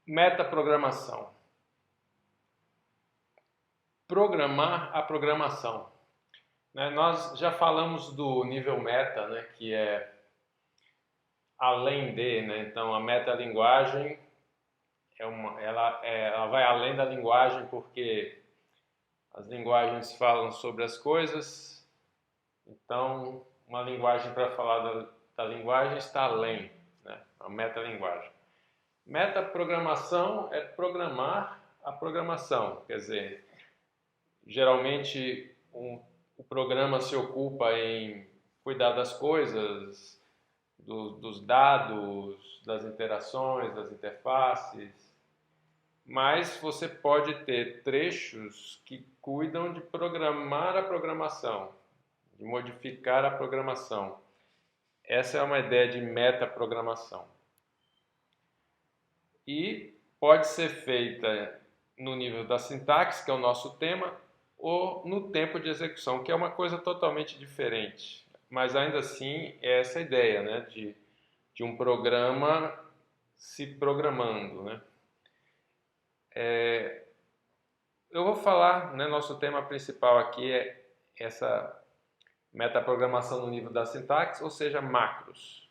Metaprogramação. Programar a programação. Nós já falamos do nível meta, que é além de, então a metalinguagem ela vai além da linguagem, porque as linguagens falam sobre as coisas, então uma linguagem para falar da linguagem está além, a metalinguagem. Metaprogramação é programar a programação, quer dizer, geralmente o programa se ocupa em cuidar das coisas, dos dados, das interações, das interfaces, mas você pode ter trechos que cuidam de programar a programação, de modificar a programação. Essa é uma ideia de metaprogramação. E pode ser feita no nível da sintaxe, que é o nosso tema, ou no tempo de execução, que é uma coisa totalmente diferente. Mas ainda assim é essa ideia, de um programa se programando. Eu vou falar, nosso tema principal aqui é essa metaprogramação no nível da sintaxe, ou seja, macros.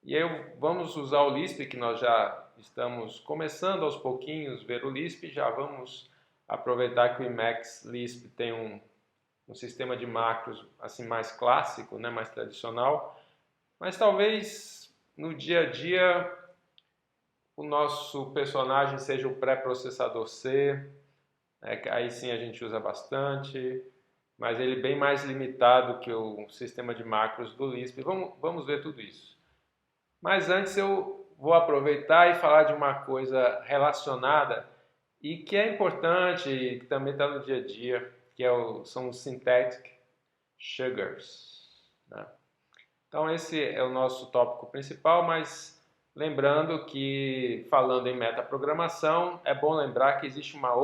E aí vamos usar o Lisp, que nós já estamos começando aos pouquinhos ver o Lisp, já vamos aproveitar que o Emacs Lisp tem um sistema de macros assim mais clássico, mais tradicional, mas talvez no dia a dia o nosso personagem seja o pré-processador C, aí sim a gente usa bastante, mas ele é bem mais limitado que o sistema de macros do Lisp. Vamos ver tudo isso. Mas antes eu vou aproveitar e falar de uma coisa relacionada e que é importante e que também está no dia a dia, que são os syntactic sugars. Então esse é o nosso tópico principal, mas lembrando que, falando em metaprogramação, é bom lembrar que existe uma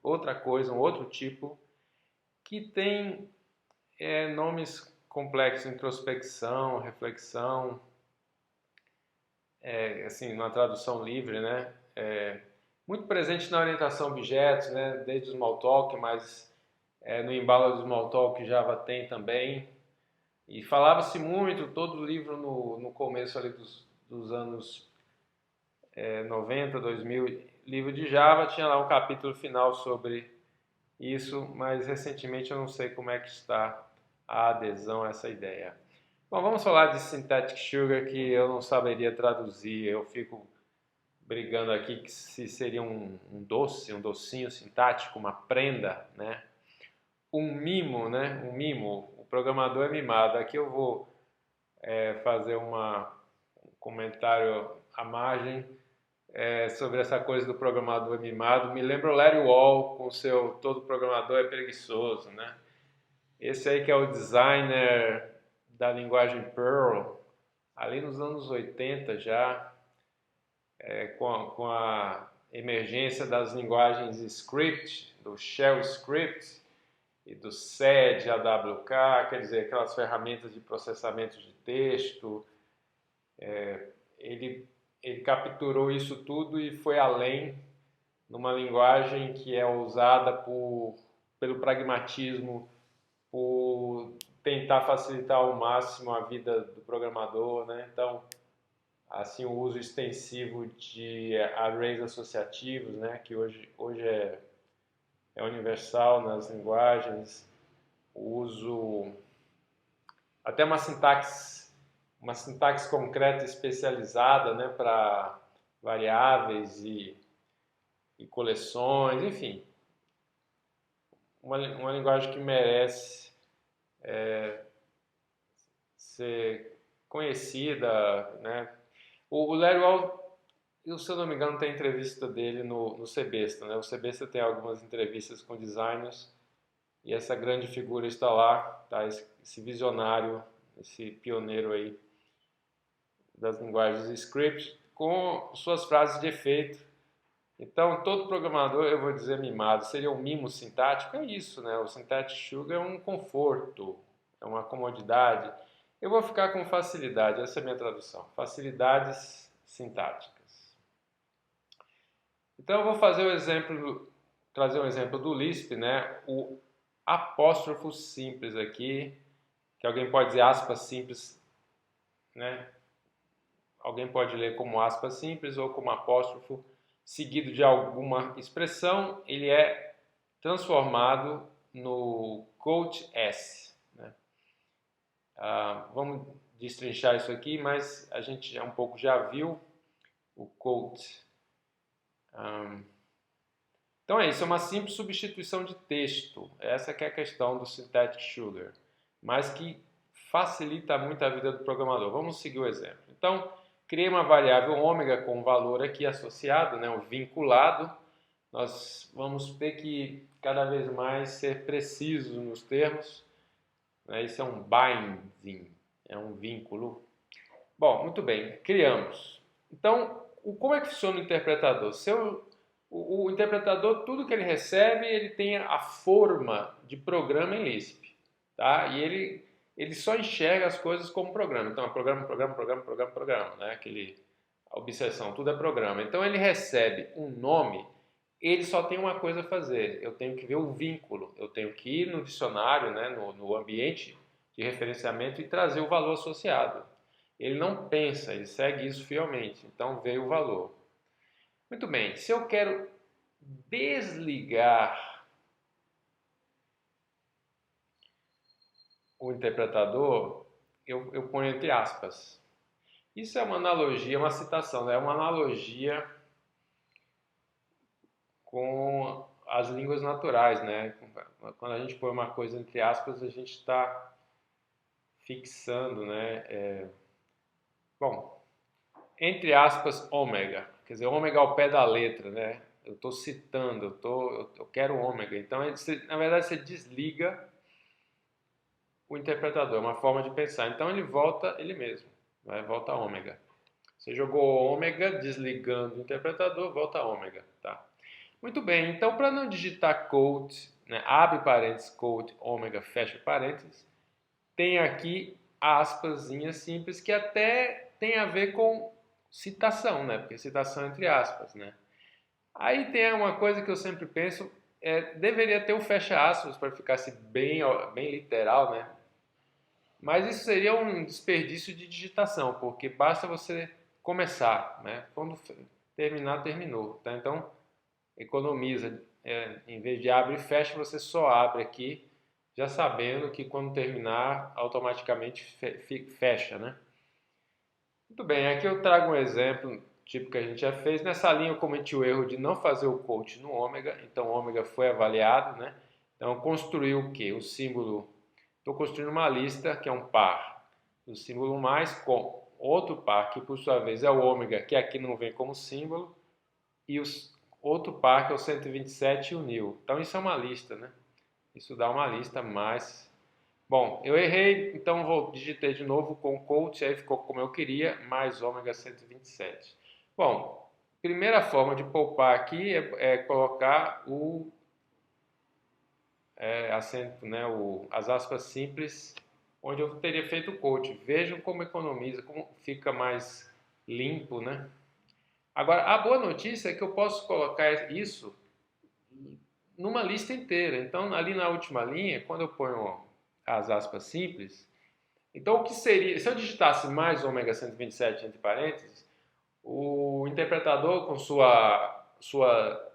outra coisa, um outro tipo, que tem nomes complexos: introspecção, reflexão, assim, numa tradução livre, muito presente na orientação a objetos, desde o Smalltalk, mas no embalo do Smalltalk Java tem também. E falava-se muito, todo o livro no começo ali dos anos 90, 2000, livro de Java, tinha lá um capítulo final sobre isso, mas recentemente eu não sei como é que está a adesão a essa ideia. Bom, vamos falar de Syntactic Sugar, que eu não saberia traduzir, eu fico brigando aqui que se seria um docinho sintático, uma prenda, um mimo, um mimo. O programador é mimado. Aqui eu vou fazer um comentário à margem sobre essa coisa do programador mimado. Me lembra o Larry Wall com o seu todo programador é preguiçoso, Esse aí que é o designer da linguagem Perl, ali nos anos 80 já, com a emergência das linguagens script, do shell script e do sed, AWK, quer dizer, aquelas ferramentas de processamento de texto. Ele capturou isso tudo e foi além numa linguagem que é usada pelo pragmatismo, por tentar facilitar ao máximo a vida do programador, Então, assim, o uso extensivo de arrays associativos, que hoje é universal nas linguagens, o uso até uma sintaxe concreta especializada, para variáveis e coleções, enfim, uma linguagem que merece ser conhecida, O Larry Wall, se eu não me engano, tem entrevista dele no Sebesta, O Sebesta tem algumas entrevistas com designers e essa grande figura está lá, esse visionário, esse pioneiro aí das linguagens script, com suas frases de efeito. Então, todo programador, eu vou dizer mimado, seria um mimo sintático, é isso, O Syntactic Sugar é um conforto, é uma comodidade. Eu vou ficar com facilidade, essa é a minha tradução. Facilidades sintáticas. Então eu vou fazer o exemplo, trazer um exemplo do Lisp, né? O apóstrofo simples aqui, que alguém pode dizer aspas simples, né? Alguém pode ler como aspas simples ou como apóstrofo, seguido de alguma expressão, ele é transformado no quote S, né? Vamos destrinchar isso aqui, mas a gente já um pouco já viu o quote. Então é isso, é uma simples substituição de texto. Essa que é a questão do Syntactic Sugar, mas que facilita muito a vida do programador. Vamos seguir o exemplo. Então, criei uma variável ômega com um valor aqui associado, né, um vinculado. Nós vamos ter que cada vez mais ser precisos nos termos, né? Isso é um binding, é um vínculo. Bom, muito bem, criamos. Então, como é que funciona o interpretador? O interpretador, tudo que ele recebe, ele tem a forma de programa em Lisp, tá? E ele só enxerga as coisas como programa. Então, é programa, né? A obsessão, tudo é programa. Então, ele recebe um nome, ele só tem uma coisa a fazer. Eu tenho que ver o vínculo. Eu tenho que ir no dicionário, né? No ambiente de referenciamento e trazer o valor associado. Ele não pensa, ele segue isso fielmente. Então, veio o valor. Muito bem, se eu quero desligar o interpretador, eu ponho entre aspas. Isso é uma analogia, uma citação, né? É uma analogia com as línguas naturais, né? Quando a gente põe uma coisa entre aspas, a gente está fixando, né? Bom, entre aspas, ômega. Quer dizer, ômega ao pé da letra, né? Eu estou citando, eu quero ômega. Então, na verdade, você desliga o interpretador, é uma forma de pensar. Então, ele volta ele mesmo, vai, volta a ômega. Você jogou ômega, desligando o interpretador, volta a ômega, tá? Muito bem, então para não digitar quote, né, abre parênteses, quote, ômega, fecha parênteses, tem aqui aspasinhas simples que até tem a ver com citação, né? Porque citação é entre aspas, né? Aí tem uma coisa que eu sempre penso, deveria ter o fecha aspas para ficar assim, bem literal, né? Mas isso seria um desperdício de digitação, porque basta você começar, né? Quando terminar, terminou, tá? Então, economiza. Em vez de abre e fecha, você só abre aqui, já sabendo que quando terminar, automaticamente fecha, né? Muito bem, aqui eu trago um exemplo tipo que a gente já fez. Nessa linha eu cometi o erro de não fazer o quote no ômega, então o ômega foi avaliado, né? Então construí o quê? O símbolo. Estou construindo uma lista que é um par do símbolo mais com outro par, que por sua vez é o ômega, que aqui não vem como símbolo, e outro par que é o 127 e o nil. Então isso é uma lista, né? Isso dá uma lista mais. Bom, eu errei, então digitei de novo com o coach, aí ficou como eu queria, mais ômega 127. Bom, primeira forma de poupar aqui é colocar o acento, né, as aspas simples, onde eu teria feito o coach. Vejam como economiza, como fica mais limpo, né? Agora, a boa notícia é que eu posso colocar isso numa lista inteira. Então, ali na última linha, quando eu ponho as aspas simples, então o que seria, se eu digitasse mais ômega 127 entre parênteses, o interpretador com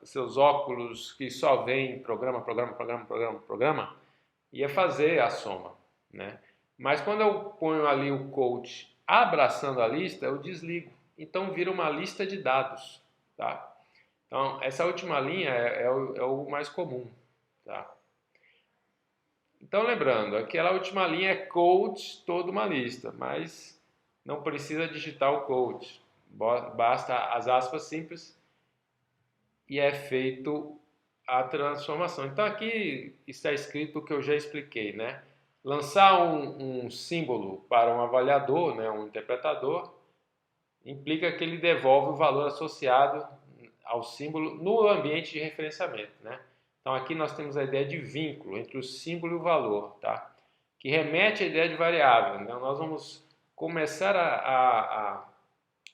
seus óculos que só veem programa, ia fazer a soma, né? Mas quando eu ponho ali o coach abraçando a lista, eu desligo. Então vira uma lista de dados, tá? Então essa última linha é o mais comum, tá? Então lembrando, aquela última linha é coach toda uma lista, mas não precisa digitar o coach. Basta as aspas simples e é feito a transformação. Então aqui está escrito o que eu já expliquei, né? Lançar um símbolo para um avaliador, né, um interpretador, implica que ele devolve o valor associado ao símbolo no ambiente de referenciamento, né? Então aqui nós temos a ideia de vínculo entre o símbolo e o valor, tá? Que remete à ideia de variável. Então nós vamos começar a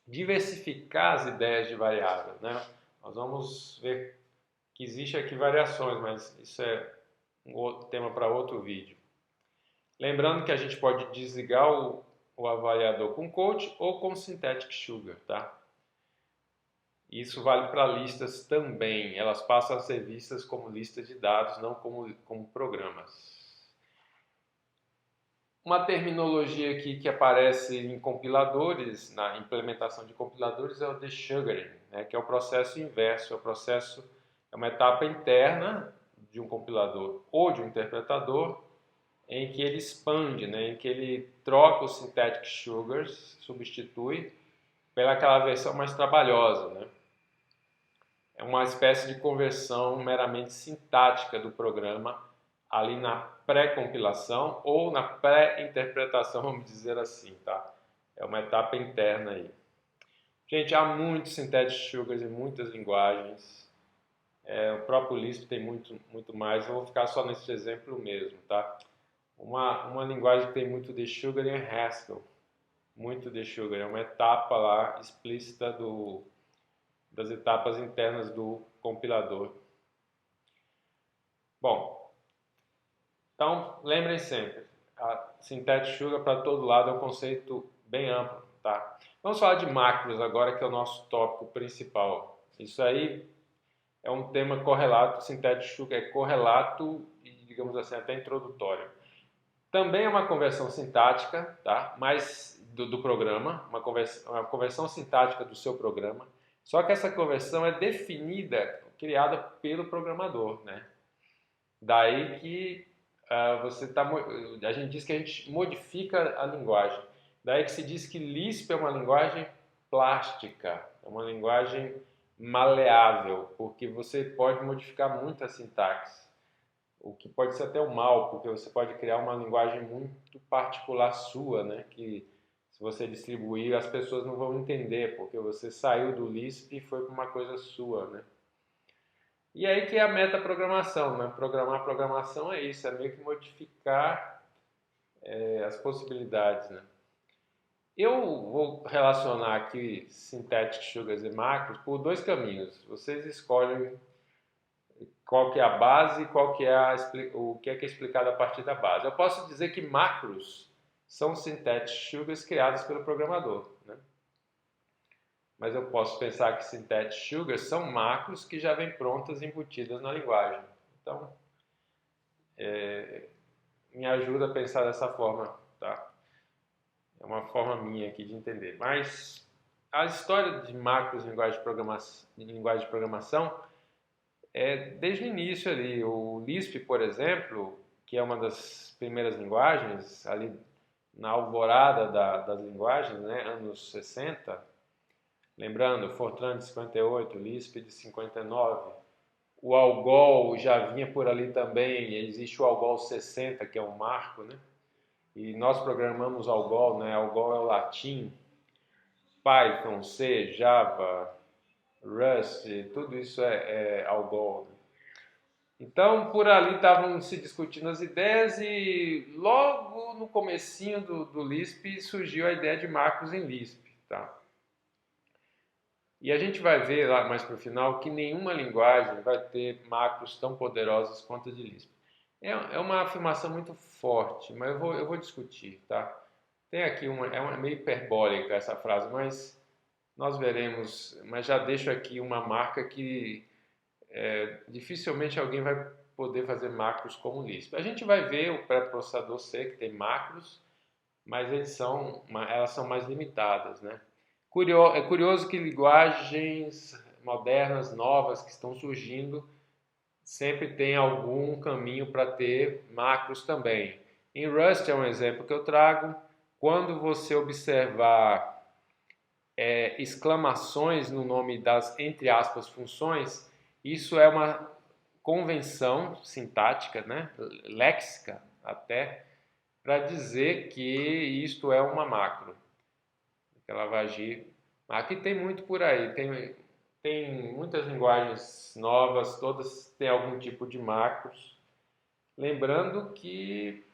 diversificar as ideias de variável, né? Nós vamos ver que existe aqui variações, mas isso é um outro tema para outro vídeo. Lembrando que a gente pode desligar o avaliador com coach ou com synthetic sugar, tá? Isso vale para listas também. Elas passam a ser vistas como listas de dados, não como programas. Uma terminologia aqui que aparece em compiladores, na implementação de compiladores, é o desugaring, né, que é o processo inverso, é uma etapa interna de um compilador ou de um interpretador em que ele expande, né, em que ele troca os synthetic sugars, substitui pelaquela versão mais trabalhosa, né? É uma espécie de conversão meramente sintática do programa ali na pré-compilação ou na pré-interpretação, vamos dizer assim, tá? É uma etapa interna aí. Gente, há muitos synthetic sugars em muitas linguagens. O próprio Lisp tem muito mais. Eu vou ficar só nesse exemplo mesmo, tá? Uma linguagem que tem muito desugaring é Haskell. Muito desugaring. É uma etapa lá explícita das etapas internas do compilador. Bom, então lembrem sempre, a synthetic sugar para todo lado é um conceito bem amplo, tá? Vamos falar de macros agora, que é o nosso tópico principal. Isso aí é um tema correlato, synthetic sugar é correlato e, digamos assim, até introdutório. Também é uma conversão sintática, tá? Mas do programa, uma conversão sintática do seu programa. Só que essa conversão é definida, criada pelo programador, né? Daí que a gente diz que a gente modifica a linguagem. Daí que se diz que Lisp é uma linguagem plástica, é uma linguagem maleável, porque você pode modificar muito a sintaxe. O que pode ser até um mal, porque você pode criar uma linguagem muito particular sua, né? Que se você distribuir, as pessoas não vão entender, porque você saiu do Lisp e foi para uma coisa sua, né? E aí que é a metaprogramação, né? Programar programação é isso, é meio que modificar as possibilidades, né? Eu vou relacionar aqui synthetic sugars e macros por dois caminhos. Vocês escolhem qual que é a base e qual que é o que é explicado a partir da base. Eu posso dizer que macros são synthetic sugars criados pelo programador, né? Mas eu posso pensar que synthetic sugars são macros que já vêm prontas embutidas na linguagem. Então, me ajuda a pensar dessa forma, tá? É uma forma minha aqui de entender. Mas a história de macros em linguagem de programação é desde o início ali. O Lisp, por exemplo, que é uma das primeiras linguagens, ali na alvorada das linguagens, né, anos 60, lembrando, Fortran de 58, Lisp de 59, o Algol já vinha por ali também, existe o Algol 60, que é um marco, né? E nós programamos Algol, né? Algol é o latim, Python, C, Java, Rust, tudo isso é Algol, né? Então, por ali estavam se discutindo as ideias e logo no comecinho do Lisp surgiu a ideia de macros em Lisp, tá? E a gente vai ver lá mais para o final que nenhuma linguagem vai ter macros tão poderosas quanto a de Lisp. É uma afirmação muito forte, mas eu vou discutir, tá? Tem aqui é meio hiperbólica essa frase, mas nós veremos. Mas já deixo aqui uma marca que dificilmente alguém vai poder fazer macros como Lisp. A gente vai ver o pré-processador C, que tem macros, mas elas são mais limitadas, né? É curioso que linguagens modernas, novas, que estão surgindo, sempre tem algum caminho para ter macros também. Em Rust é um exemplo que eu trago. Quando você observar exclamações no nome das, entre aspas, funções, isso é uma convenção sintática, né? Léxica até, para dizer que isto é uma macro. Ela vai agir. Aqui tem muito por aí, tem muitas linguagens novas, todas têm algum tipo de macros. Lembrando que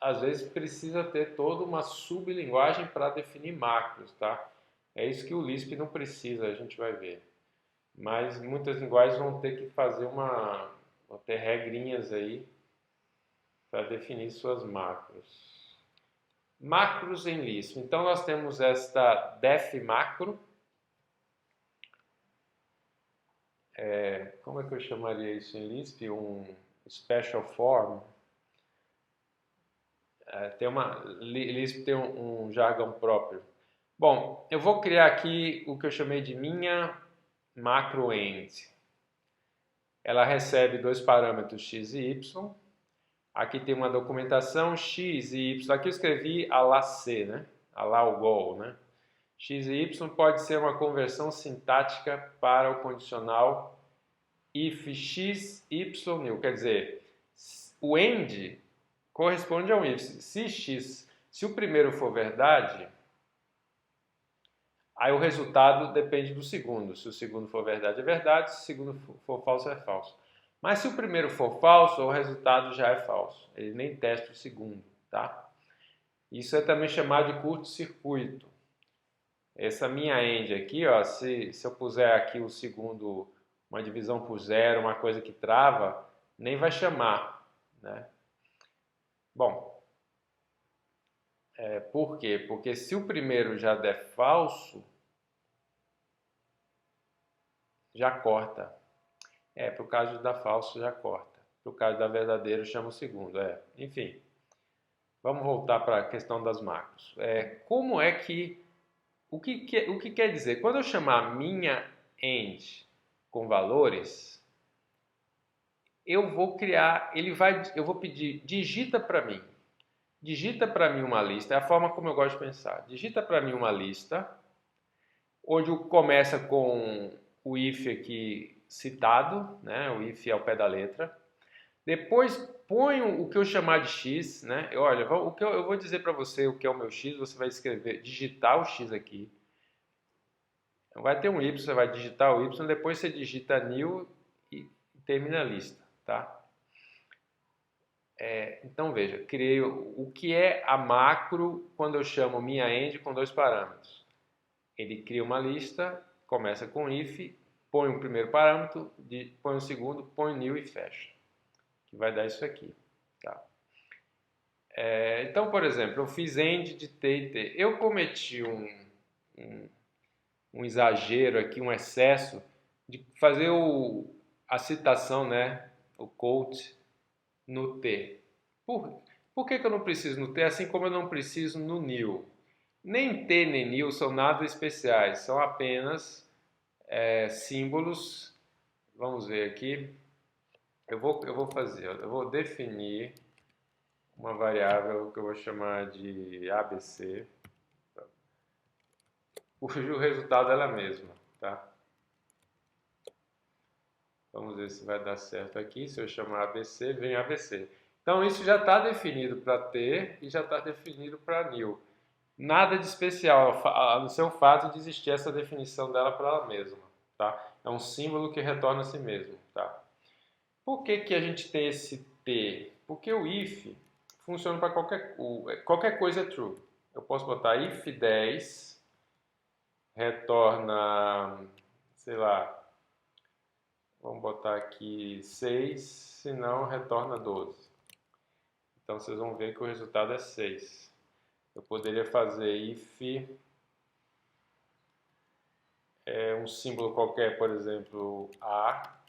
às vezes precisa ter toda uma sublinguagem para definir macros, tá? É isso que o Lisp não precisa, a gente vai ver. mas muitas linguagens vão ter que fazer vão ter regrinhas aí para definir suas macros. Macros em Lisp. Então nós temos esta def macro. Como é que eu chamaria isso em Lisp? Um special form. Lisp tem um jargão próprio. Bom, eu vou criar aqui o que eu chamei de minha macro end. Ela recebe dois parâmetros x e y. Aqui tem uma documentação x e y. Aqui eu escrevi a lá C, né? A lá o goal, né? X e y pode ser uma conversão sintática para o condicional if x, y, new. Quer dizer, o end corresponde ao if. Se o primeiro for verdade, aí o resultado depende do segundo. Se o segundo for verdade, é verdade. Se o segundo for falso, é falso. Mas se o primeiro for falso, o resultado já é falso. Ele nem testa o segundo, tá? Isso é também chamado de curto-circuito. Essa minha end aqui, ó, se eu puser aqui o segundo, uma divisão por zero, uma coisa que trava, nem vai chamar, né? Bom, por quê? Porque se o primeiro já der falso, já corta. Para o caso da falso já corta. Para o caso da verdadeiro chama o segundo. Enfim, vamos voltar para a questão das macros. Como é que o que quer dizer? Quando eu chamar minha end com valores, eu vou criar, eu vou pedir, digita para mim uma lista, é a forma como eu gosto de pensar. Digita para mim uma lista, onde começa com o if aqui citado, né? O if ao pé da letra. Depois ponho o que eu chamar de x, né? Olha, eu vou dizer para você o que é o meu x, você vai digitar o x aqui. Vai ter um y, você vai digitar o y, depois você digita new e termina a lista, tá? Então veja, criei o que é a macro quando eu chamo minha end com dois parâmetros. Ele cria uma lista, começa com if, põe o primeiro parâmetro, põe o segundo, põe new e fecha. Que vai dar isso aqui, tá? Então, por exemplo, eu fiz end de t e t. Eu cometi um exagero aqui, um excesso de fazer a citação, né, o quote no T. Por que eu não preciso no T, assim como eu não preciso no new? Nem T nem new são nada especiais, são apenas símbolos. Vamos ver aqui. Eu vou definir uma variável que eu vou chamar de ABC, cujo resultado é a mesma, tá? Vamos ver se vai dar certo aqui. Se eu chamar ABC, vem ABC. Então, isso já está definido para T e já está definido para new. Nada de especial, a não ser o fato de existir essa definição dela para ela mesma, tá? É um símbolo que retorna a si mesmo, tá? Por que a gente tem esse T? Porque o if funciona para qualquer coisa é true. Eu posso botar if 10 retorna, sei lá, vamos botar aqui 6, senão retorna 12. Então vocês vão ver que o resultado é 6. Eu poderia fazer if um símbolo qualquer, por exemplo, A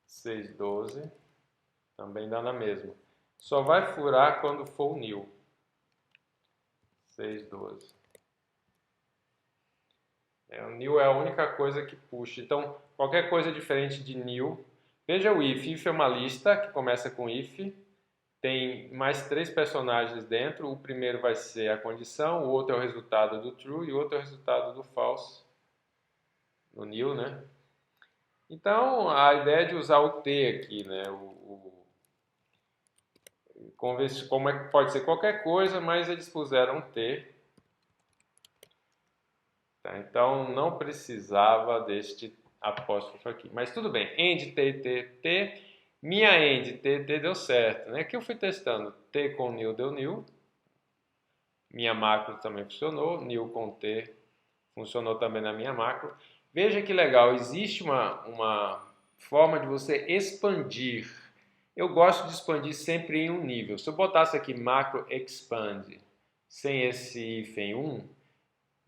612, também dá na mesma. Só vai furar quando for o new. 612. O new é a única coisa que puxa. Então, qualquer coisa diferente de new. Veja o if. If é uma lista que começa com if. Tem mais 3 personagens dentro. O primeiro vai ser a condição, o outro é o resultado do true e o outro é o resultado do false. No new, né? Então, a ideia é de usar o T aqui, né? Como é que pode ser qualquer coisa, mas eles puseram T. Tá? Então, não precisava deste apóstrofo aqui. Mas tudo bem. End T, T, T. Minha end T, T deu certo. Né? Aqui eu fui testando. T com new deu new. Minha macro também funcionou. New com T funcionou também na minha macro. Veja que legal, existe uma forma de você expandir. Eu gosto de expandir sempre em um nível. Se eu botasse aqui macro expand, sem esse hífen 1,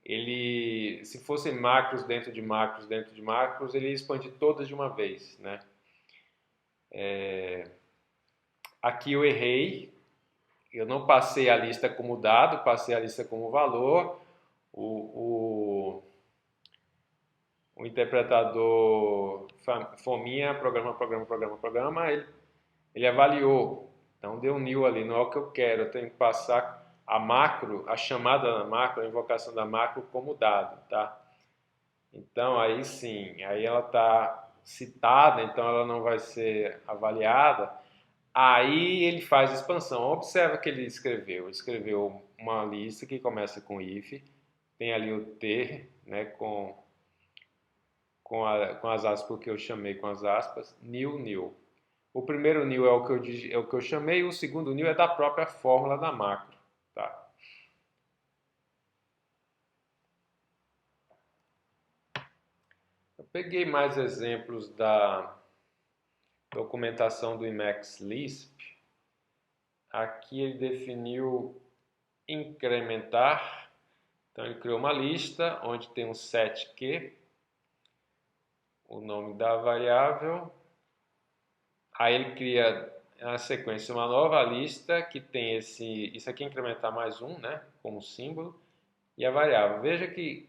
ele, se fossem macros dentro de macros, ele ia expandir todas de uma vez, né? Aqui eu errei, eu não passei a lista como dado, passei a lista como valor. O, o interpretador fominha, programa, ele avaliou. Então deu nil ali, não é o que eu quero, eu tenho que passar a macro, a chamada da macro, a invocação da macro como dado, tá? Então aí sim, aí ela está citada, então ela não vai ser avaliada. Aí ele faz expansão. Observa que ele escreveu uma lista que começa com if, tem ali o t, né, com as aspas, porque eu chamei com as aspas, new, new. O primeiro new é o que eu chamei, o segundo new é da própria fórmula da macro. Tá? Eu peguei mais exemplos da documentação do Emacs Lisp. Aqui ele definiu incrementar. Então ele criou uma lista onde tem um set q, o nome da variável. Aí ele cria na sequência uma nova lista que tem isso aqui é incrementar mais um, né, como símbolo, e a variável. Veja que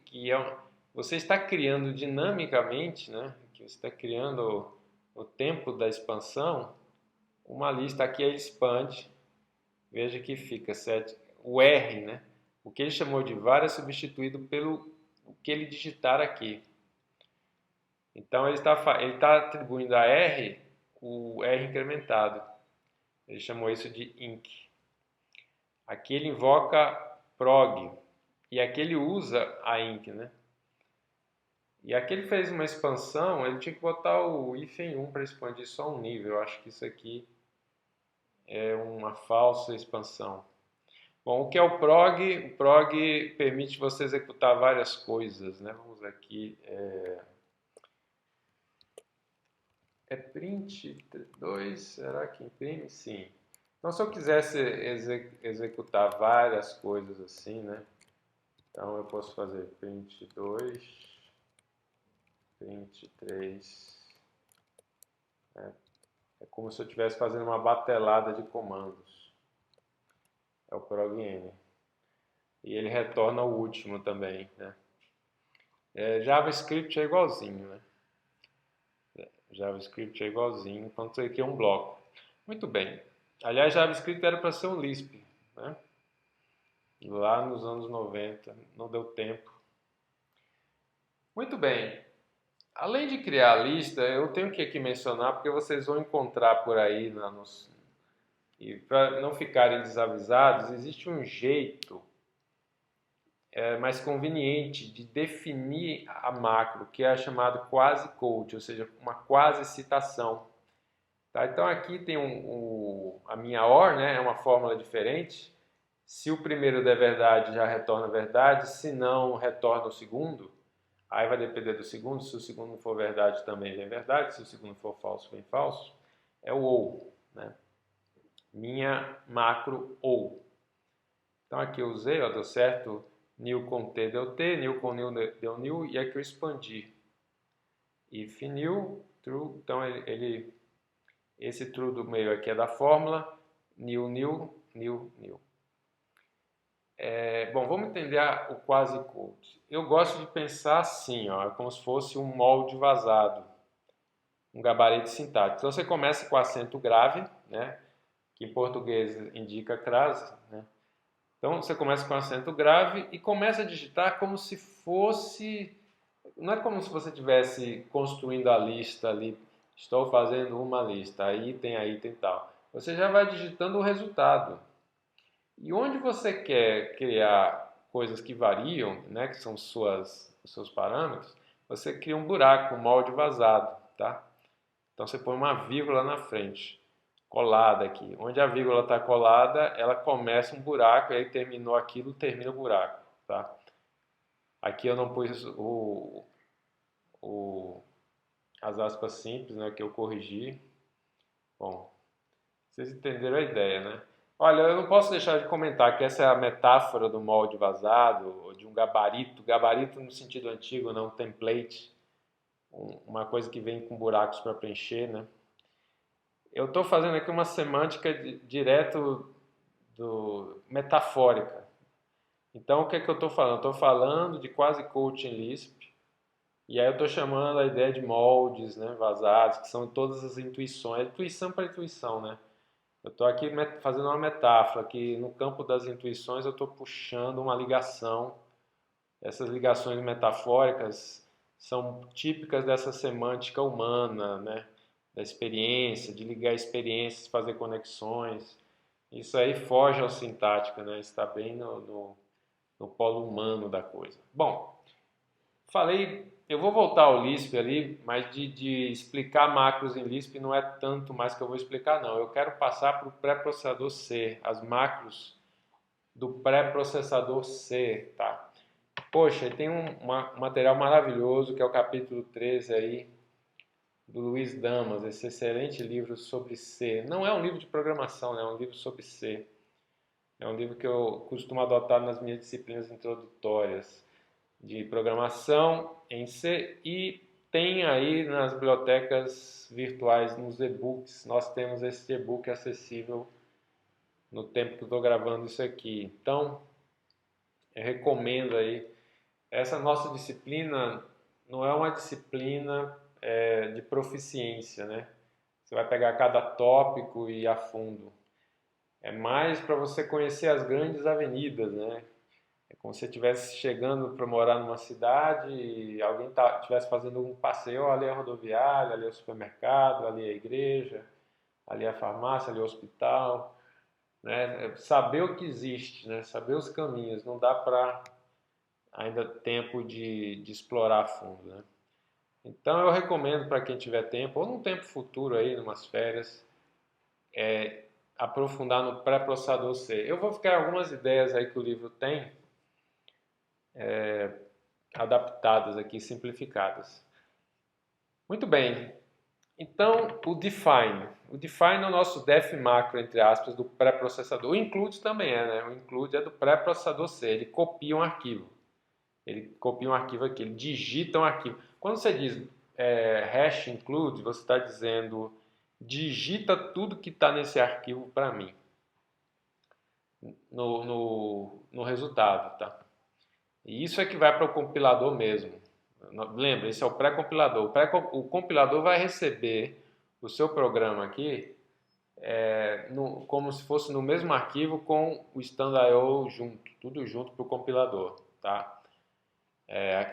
você está criando dinamicamente, né, que você está criando o tempo da expansão, uma lista aqui ele expande. Veja que fica o R, né, o que ele chamou de var é substituído pelo o que ele digitar aqui. Então ele está atribuindo a R o R incrementado. Ele chamou isso de inc. Aqui ele invoca prog. E aqui ele usa a inc, né? E aqui ele fez uma expansão, ele tinha que botar o if em 1 para expandir só um nível. Eu acho que isso aqui é uma falsa expansão. Bom, o que é o prog? O prog permite você executar várias coisas, né? Vamos aqui. É print 2, será que imprime? Sim. Então, se eu quisesse executar várias coisas assim, né? Então, eu posso fazer print 2, print 3. Né? É como se eu estivesse fazendo uma batelada de comandos. É o prog-n. E ele retorna o último também, né? JavaScript é igualzinho, né? JavaScript é igualzinho, então isso aqui é um bloco. Muito bem. Aliás, JavaScript era para ser um Lisp, né? Lá nos anos 90, não deu tempo. Muito bem. Além de criar a lista, eu tenho que aqui mencionar, porque vocês vão encontrar por aí, e para não ficarem desavisados, existe um jeito mais conveniente de definir a macro, que é chamado quasi-code, ou seja, uma quasi-citação. Tá? Então aqui tem a minha OR, né? É uma fórmula diferente. Se o primeiro der verdade, já retorna verdade. Se não, retorna o segundo. Aí vai depender do segundo. Se o segundo for verdade, também vem verdade. Se o segundo for falso, vem falso. É o OU, né? Minha macro OU. Então aqui eu usei, ó, deu certo. New com T deu T, new com new deu new. E aqui eu expandi. If new, true. Então esse true do meio aqui é da fórmula. New, new, new, new. Bom, vamos entender o quasi-code. Eu gosto de pensar assim, ó, como se fosse um molde vazado, um gabarito sintático. Então você começa com acento grave, né, que em português indica crase, né? Então você começa com acento grave e começa a digitar como se fosse, não é como se você estivesse construindo a lista ali, estou fazendo uma lista, aí tem tal. Você já vai digitando o resultado. E onde você quer criar coisas que variam, né, que são os seus parâmetros, você cria um buraco, um molde vazado, tá? Então você põe uma vírgula na frente, colada aqui. Onde a vírgula está colada, ela começa um buraco, e aí terminou aquilo, termina o buraco, tá? Aqui eu não pus as aspas simples, né, que eu corrigi. Bom, vocês entenderam a ideia, né? Olha, eu não posso deixar de comentar que essa é a metáfora do molde vazado, ou de um gabarito no sentido antigo, não template, uma coisa que vem com buracos para preencher, né? Eu estou fazendo aqui uma semântica direto metafórica. Então, o que é que eu estou falando? Estou falando de quase coaching Lisp, e aí eu estou chamando a ideia de moldes, né, vazados, que são todas as intuições, intuição para intuição, né? Eu estou aqui fazendo uma metáfora, que no campo das intuições eu estou puxando uma ligação. Essas ligações metafóricas são típicas dessa semântica humana, né? Da experiência, de ligar experiências, fazer conexões. Isso aí foge ao sintático, né? Está bem no polo humano da coisa. Bom, falei, eu vou voltar ao Lisp ali, mas de explicar macros em Lisp não é tanto mais que eu vou explicar, não. Eu quero passar para o pré-processador C, as macros do pré-processador C, tá? Poxa, tem um material maravilhoso que é o capítulo 13 aí, do Luiz Damas, esse excelente livro sobre C. Não é um livro de programação, né? É um livro sobre C. É um livro que eu costumo adotar nas minhas disciplinas introdutórias de programação em C e tem aí nas bibliotecas virtuais, nos e-books. Nós temos esse e-book acessível no tempo que eu estou gravando isso aqui. Então, eu recomendo aí. Essa nossa disciplina não é uma disciplina de proficiência, né? Você vai pegar cada tópico e ir a fundo. É mais para você conhecer as grandes avenidas, né? É como se você estivesse chegando para morar numa cidade e alguém estivesse fazendo um passeio, ali é a rodoviária, ali é o supermercado, ali é a igreja, ali é a farmácia, ali é o hospital, né? Saber o que existe, né? Saber os caminhos, não dá para ainda tempo de explorar a fundo, né? Então eu recomendo para quem tiver tempo, ou num tempo futuro aí, numas férias, aprofundar no pré-processador C. Eu vou ficar algumas ideias aí que o livro tem, adaptadas aqui, simplificadas. Muito bem. Então, o define. O define é o nosso def macro, entre aspas, do pré-processador. O include também é, né? O include é do pré-processador C. Ele copia um arquivo. Ele copia um arquivo aqui, ele digita um arquivo. Quando você diz hash include, você está dizendo digita tudo que está nesse arquivo para mim. No resultado, tá? E isso é que vai para o compilador mesmo. Lembra, esse é o pré-compilador. O compilador vai receber o seu programa aqui como se fosse no mesmo arquivo com o stand.io junto, tudo junto para o compilador, tá?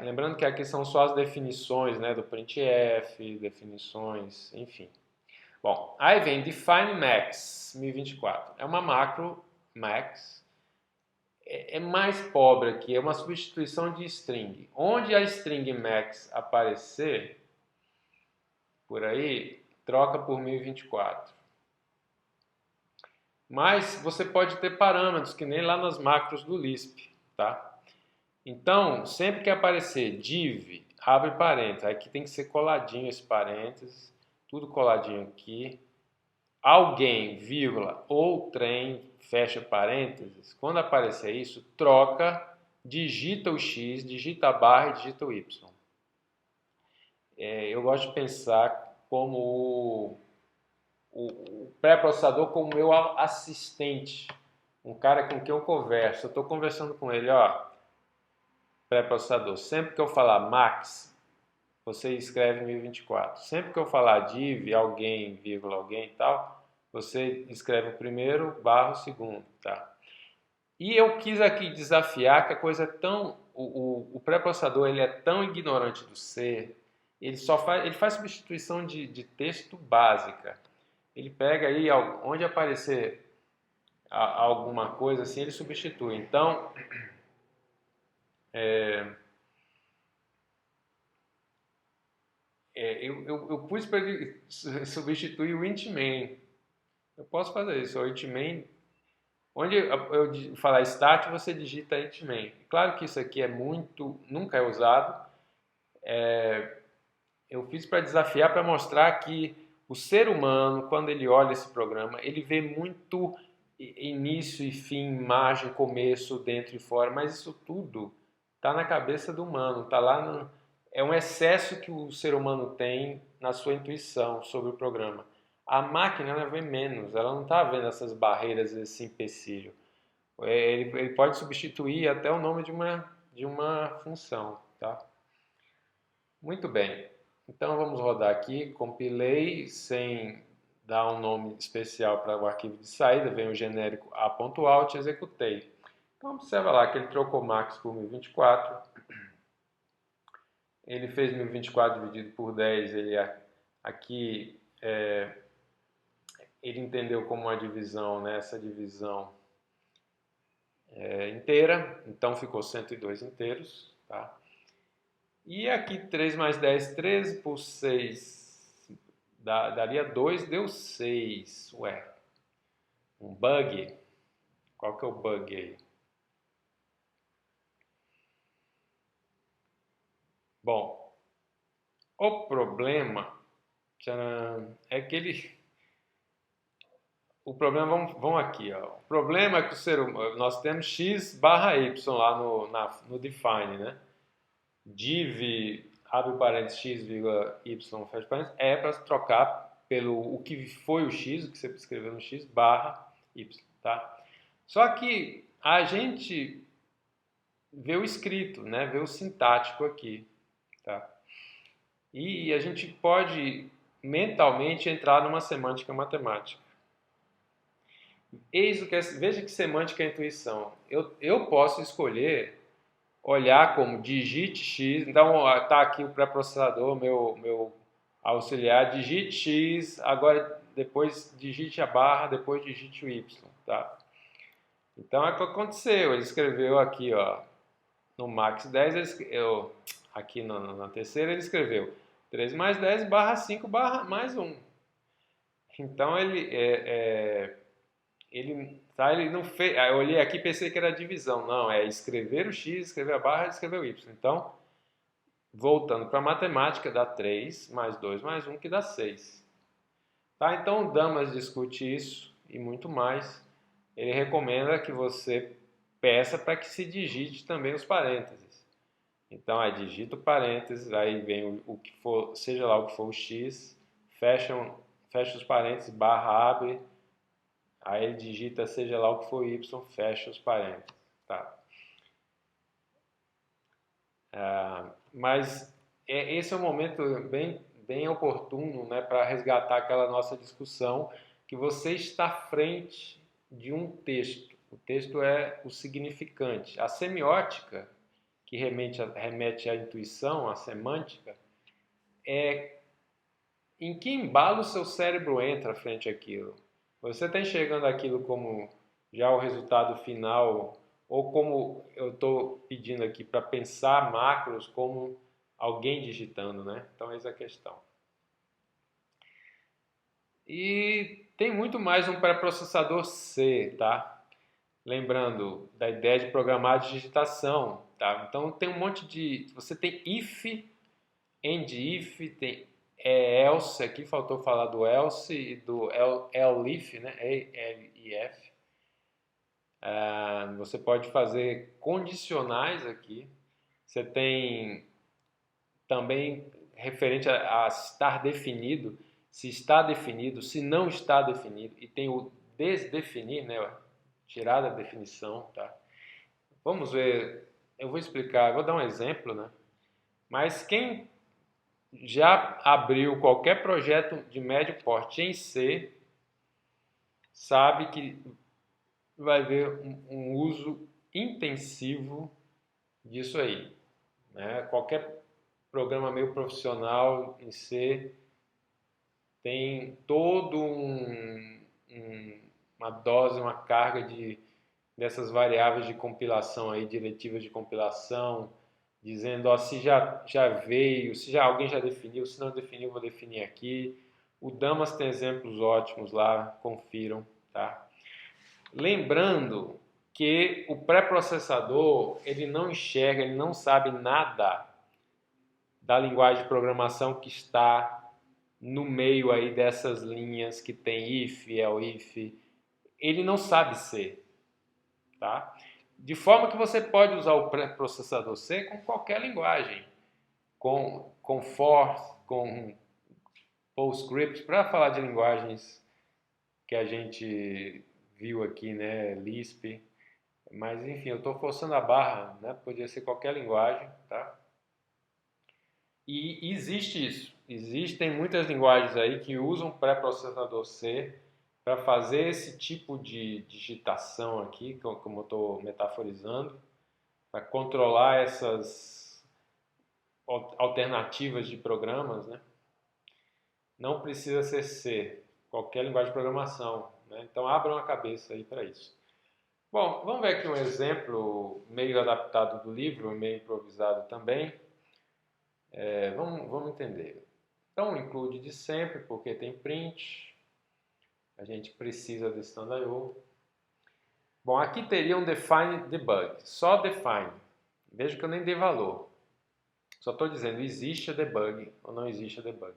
Lembrando que aqui são só as definições, né, do printf, definições, enfim. Bom, aí vem define max 1024. É uma macro max. É mais pobre aqui, é uma substituição de string. Onde a string max aparecer, por aí, troca por 1024. Mas você pode ter parâmetros, que nem lá nas macros do Lisp, tá? Então, sempre que aparecer div, abre parênteses. Aqui tem que ser coladinho esse parênteses, tudo coladinho aqui. Alguém, vírgula, ou trem, fecha parênteses. Quando aparecer isso, troca, digita o X, digita a barra e digita o Y. Eu gosto de pensar como o pré-processador como meu assistente, um cara com quem eu converso. Eu estou conversando com ele, ó, pré-processador. Sempre que eu falar max, você escreve 1024. Sempre que eu falar div, alguém, vírgula, alguém e tal, você escreve o primeiro, barra o segundo, tá? E eu quis aqui desafiar que a coisa é tão... O pré-processador ele é tão ignorante do C, ele faz substituição de texto básica. Ele pega aí, onde aparecer alguma coisa assim, ele substitui. Então, eu pus para ele substituir o int main. Eu posso fazer isso, o int main. Onde eu falar start, você digita int main. Claro que isso aqui nunca é usado. eu fiz para desafiar, para mostrar que o ser humano, quando ele olha esse programa, ele vê muito início e fim, imagem, começo, dentro e fora, mas isso tudo está na cabeça do humano, está lá no, é um excesso que o ser humano tem na sua intuição sobre o programa. A máquina ela vê menos, ela não está vendo essas barreiras, esse empecilho. Ele pode substituir até o nome de uma função, tá? Muito bem. Então vamos rodar aqui, compilei sem dar um nome especial para o arquivo de saída, vem o genérico a.alt, executei. Então observa lá que ele trocou max por 1024, ele fez 1024 dividido por 10, ele aqui ele entendeu como uma divisão, né, essa divisão inteira, então ficou 102 inteiros, tá? E aqui 3 mais 10, 13 por 6, daria 2, deu 6. Ué, um bug? Qual que é o bug aí? Bom, o problema tcharam, é que ele... O problema, vamos aqui, ó. O problema é que nós temos x barra y lá no define, né? Div, abre parênteses, x, vírgula, y, fecha parênteses, é para trocar pelo o que foi o x, o que você escreveu no x, barra y, tá? Só que a gente vê o escrito, né? Vê o sintático aqui, tá? E a gente pode mentalmente entrar numa semântica matemática. Veja que semântica é intuição. Eu posso escolher olhar como digite x, então está aqui o pré-processador, meu auxiliar, digite x, agora depois digite a barra, depois digite o y, tá? Então é o que aconteceu, ele escreveu aqui, ó, no max 10, aqui na terceira ele escreveu 3 mais 10 barra 5 barra mais 1. Então ele não fez. Eu olhei aqui e pensei que era divisão. Não, é escrever o x, escrever a barra e escrever o y. Então, voltando para a matemática, dá 3 mais 2 mais 1, que dá 6. Tá? Então, o Damas discute isso e muito mais. Ele recomenda que você peça para que se digite também os parênteses. Então, digita o parênteses, aí vem o que for, seja lá o que for o x, fecha os parênteses, barra abre. Aí ele digita, seja lá o que for y, fecha os parênteses. Tá? Mas esse é um momento bem oportuno, né, para resgatar aquela nossa discussão que você está à frente de um texto. O texto é o significante. A semiótica, que remete à intuição, à semântica, é em que embalo o seu cérebro entra frente àquilo. Você está enxergando aquilo como já o resultado final, ou como eu estou pedindo aqui para pensar macros como alguém digitando, né? Então, essa é a questão. E tem muito mais um pré-processador C, tá? Lembrando da ideia de programar a digitação, tá? Então, tem um monte de... Você tem if, end if, tem else, aqui faltou falar do else e do elif, né? elif. Você pode fazer condicionais aqui. Você tem também referente a estar definido, se está definido, se não está definido. E tem o desdefinir, né? Tirar da definição, tá? Vamos ver, eu vou explicar, eu vou dar um exemplo, né? Mas quem já abriu qualquer projeto de médio porte em C, sabe que vai ver um uso intensivo disso aí, né? Qualquer programa meio profissional em C tem todo uma dose, uma carga dessas variáveis de compilação aí, diretivas de compilação, dizendo, ó, se já veio, se já alguém já definiu, se não definiu, vou definir aqui. O Damas tem exemplos ótimos lá, confiram, tá? Lembrando que o pré-processador, ele não enxerga, ele não sabe nada da linguagem de programação que está no meio aí dessas linhas que tem if, elif, ele não sabe C, tá? De forma que você pode usar o pré-processador C com qualquer linguagem, com for, com PostScript, para falar de linguagens que a gente viu aqui, né, Lisp, mas enfim, eu estou forçando a barra, né, podia ser qualquer linguagem, tá? E existe isso, existem muitas linguagens aí que usam pré-processador C para fazer esse tipo de digitação aqui, como eu estou metaforizando, para controlar essas alternativas de programas, né? Não precisa ser C, qualquer linguagem de programação, né? Então abram a cabeça aí para isso. Bom, vamos ver aqui um exemplo meio adaptado do livro, meio improvisado também. Vamos entender. Então, include de sempre, porque tem print. A gente precisa de stdio. Bom, aqui teria um define debug. Só define. Veja que eu nem dei valor. Só estou dizendo, existe a debug ou não existe a debug.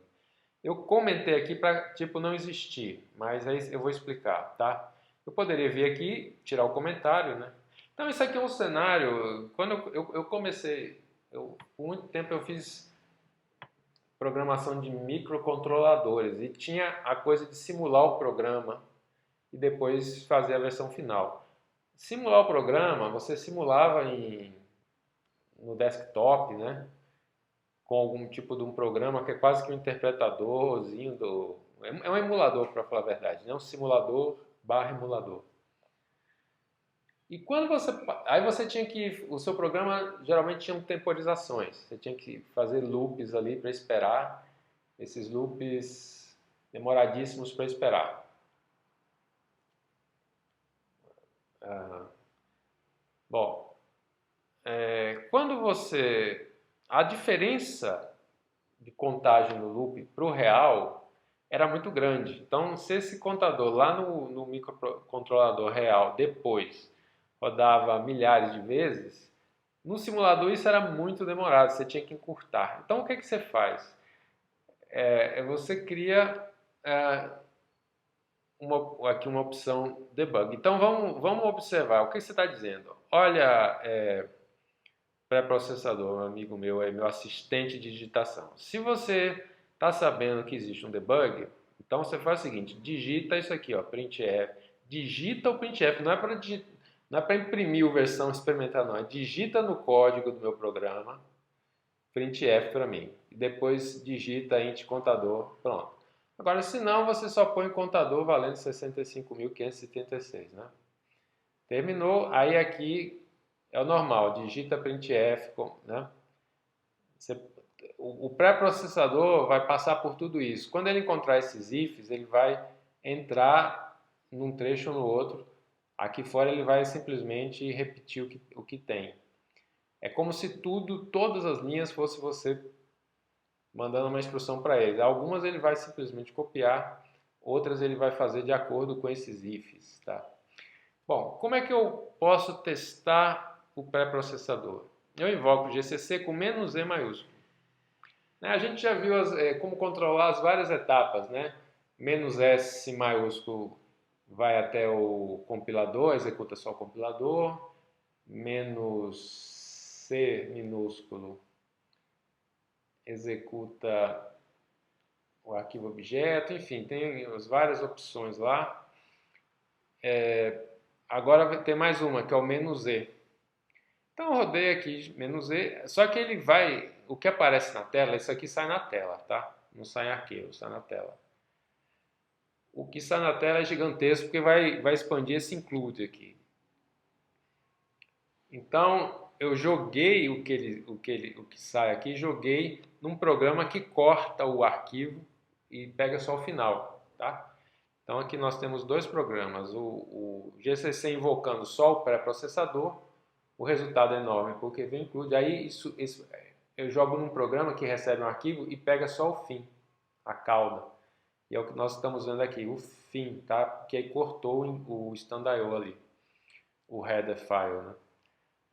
Eu comentei aqui para tipo não existir, mas aí eu vou explicar, tá? Eu poderia vir aqui, tirar o comentário, né? Então isso aqui é um cenário, quando eu comecei, por muito tempo eu fiz programação de microcontroladores e tinha a coisa de simular o programa e depois fazer a versão final. Simular o programa, você simulava no desktop, né? Com algum tipo de um programa que é quase que um interpretadorzinho é um emulador, para falar a verdade, né? Um simulador barra emulador. E quando aí você tinha que, o seu programa geralmente tinha temporizações, você tinha que fazer loops ali para esperar, esses loops demoradíssimos para esperar. Bom, quando a diferença de contagem no loop para o real era muito grande. Então, se esse contador lá no microcontrolador real depois rodava milhares de vezes, no simulador isso era muito demorado, você tinha que encurtar. Então, o que você faz? Você cria aqui uma opção debug. Então, vamos observar. O que você está dizendo? Olha, pré-processador, um amigo meu, é meu assistente de digitação. Se você está sabendo que existe um debug, então você faz o seguinte, digita isso aqui, ó, printf, digita o printf, não é para imprimir a versão experimental, não, digita no código do meu programa, printf para mim, e depois digita int contador, pronto. Agora, se não, você só põe contador valendo 65.576, né? Terminou, aí aqui é o normal, digita printf, né? O pré-processador vai passar por tudo isso. Quando ele encontrar esses ifs, ele vai entrar num trecho ou no outro. Aqui fora ele vai simplesmente repetir o que tem. É como se todas as linhas fosse você mandando uma instrução para ele. Algumas ele vai simplesmente copiar, outras ele vai fazer de acordo com esses ifs, tá? Bom, como é que eu posso testar o pré-processador? Eu invoco o GCC com "-e" maiúsculo. A gente já viu como controlar as várias etapas, né? "-s" maiúsculo vai até o compilador, executa só o compilador. "-c" minúsculo executa o arquivo objeto, enfim, tem as várias opções lá. Agora tem mais uma, que é o "-e". Então eu rodei aqui "-e", só que ele vai, o que aparece na tela, isso aqui sai na tela, tá? Não sai em arquivo, sai na tela. O que sai na tela é gigantesco porque vai expandir esse include aqui. Então eu joguei o que sai aqui, joguei num programa que corta o arquivo e pega só o final, tá? Então aqui nós temos dois programas, o GCC invocando só o pré-processador, o resultado é enorme porque vem include, aí eu jogo num programa que recebe um arquivo e pega só o fim, a cauda. E é o que nós estamos vendo aqui, o fim, tá? Porque aí cortou o stdio ali, o header file, né?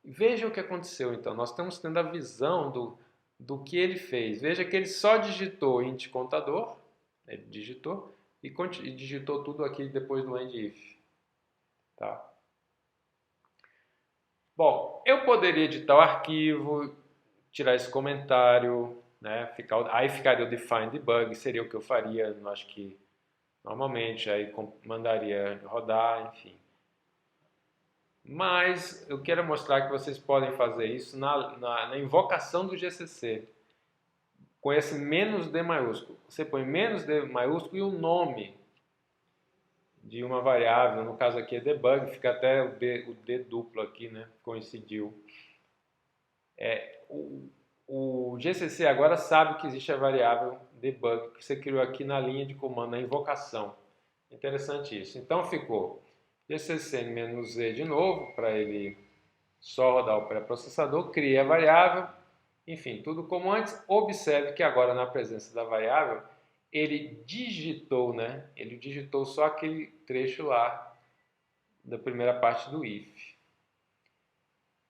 Veja o que aconteceu então, nós estamos tendo a visão do que ele fez. Veja que ele só digitou int contador, ele digitou, e digitou tudo aqui depois do end if. Tá? Bom, eu poderia editar o arquivo, tirar esse comentário, né? Aí ficaria o define debug, seria o que eu faria, eu acho que normalmente, aí mandaria rodar, enfim. Mas eu quero mostrar que vocês podem fazer isso na invocação do GCC, com esse menos D maiúsculo. Você põe menos D maiúsculo e o nome de uma variável, no caso aqui é debug, fica até o D duplo aqui, né? Coincidiu. O GCC agora sabe que existe a variável debug que você criou aqui na linha de comando, na invocação. Interessante isso. Então ficou GCC-Z de novo, para ele só rodar o pré-processador, cria a variável, enfim, tudo como antes. Observe que agora na presença da variável, ele digitou, né? Ele digitou só aquele trecho lá da primeira parte do if.